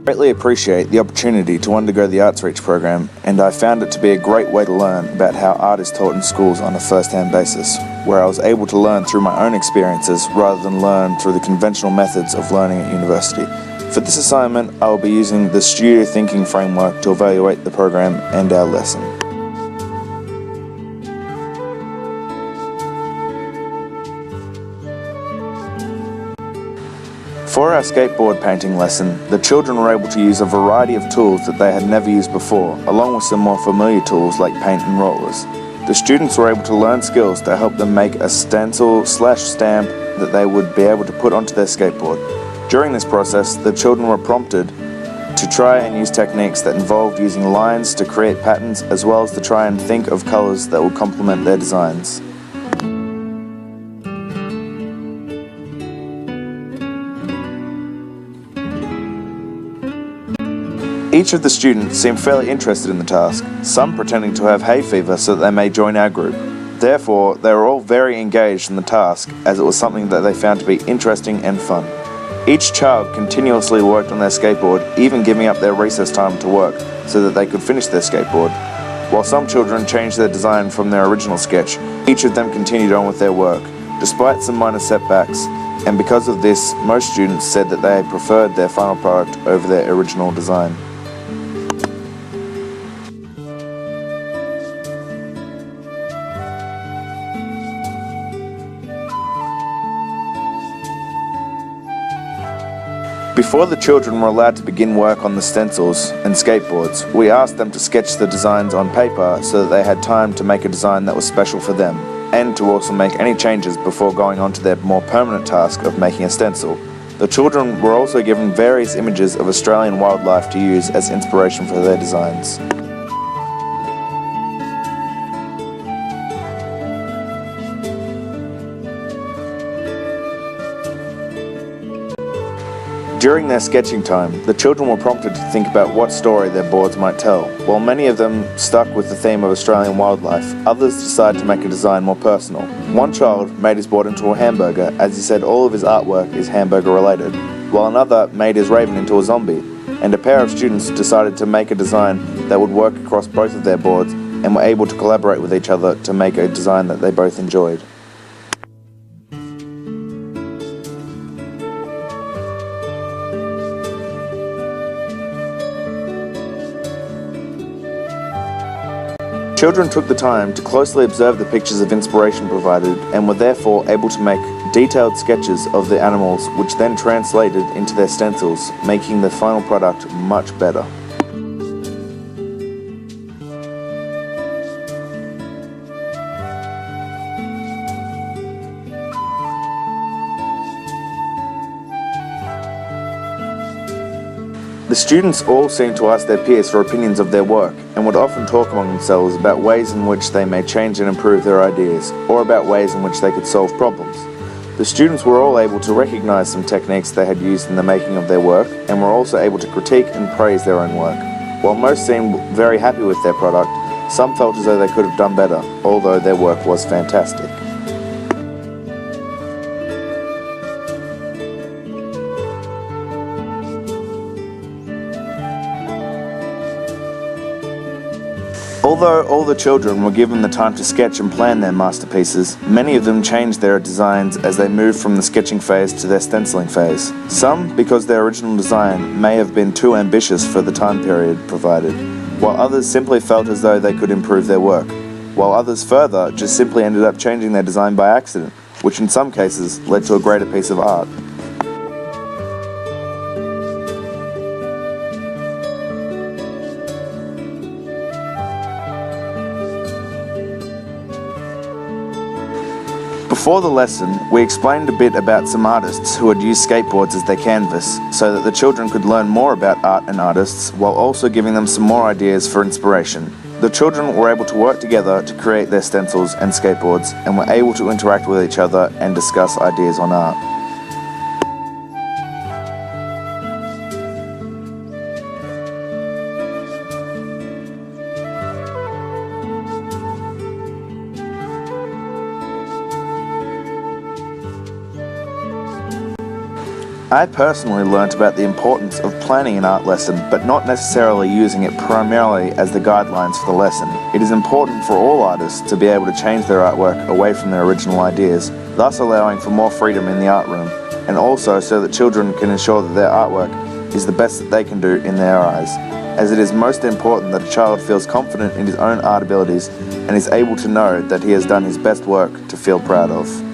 greatly appreciate the opportunity to undergo the Arts Reach program, and I found it to be a great way to learn about how art is taught in schools on a first-hand basis, where I was able to learn through my own experiences rather than learn through the conventional methods of learning at university. For this assignment, I will be using the Studio Thinking framework to evaluate the program and our lesson. For our skateboard painting lesson, the children were able to use a variety of tools that they had never used before, along with some more familiar tools like paint and rollers. The students were able to learn skills to help them make a stencil/stamp that they would be able to put onto their skateboard. During this process, the children were prompted to try and use techniques that involved using lines to create patterns, as well as to try and think of colors that would complement their designs. Each of the students seemed fairly interested in the task, some pretending to have hay fever so that they may join our group. Therefore, they were all very engaged in the task, as it was something that they found to be interesting and fun. Each child continuously worked on their skateboard, even giving up their recess time to work so that they could finish their skateboard. While some children changed their design from their original sketch, each of them continued on with their work, despite some minor setbacks, and because of this, most students said that they had preferred their final product over their original design. Before the children were allowed to begin work on the stencils and skateboards, we asked them to sketch the designs on paper so that they had time to make a design that was special for them, and to also make any changes before going on to their more permanent task of making a stencil. The children were also given various images of Australian wildlife to use as inspiration for their designs. During their sketching time, the children were prompted to think about what story their boards might tell. While many of them stuck with the theme of Australian wildlife, others decided to make a design more personal. One child made his board into a hamburger, as he said all of his artwork is hamburger related, while another made his raven into a zombie, and a pair of students decided to make a design that would work across both of their boards and were able to collaborate with each other to make a design that they both enjoyed. Children took the time to closely observe the pictures of inspiration provided and were therefore able to make detailed sketches of the animals, which then translated into their stencils, making the final product much better. The students all seemed to ask their peers for opinions of their work, and would often talk among themselves about ways in which they may change and improve their ideas, or about ways in which they could solve problems. The students were all able to recognize some techniques they had used in the making of their work, and were also able to critique and praise their own work. While most seemed very happy with their product, some felt as though they could have done better, although their work was fantastic. Although all the children were given the time to sketch and plan their masterpieces, many of them changed their designs as they moved from the sketching phase to their stenciling phase. Some because their original design may have been too ambitious for the time period provided, while others simply felt as though they could improve their work, while others further just simply ended up changing their design by accident, which in some cases led to a greater piece of art. Before the lesson, we explained a bit about some artists who had used skateboards as their canvas, so that the children could learn more about art and artists, while also giving them some more ideas for inspiration. The children were able to work together to create their stencils and skateboards, and were able to interact with each other and discuss ideas on art. I personally learnt about the importance of planning an art lesson, but not necessarily using it primarily as the guidelines for the lesson. It is important for all artists to be able to change their artwork away from their original ideas, thus allowing for more freedom in the art room, and also so that children can ensure that their artwork is the best that they can do in their eyes, as it is most important that a child feels confident in his own art abilities and is able to know that he has done his best work to feel proud of.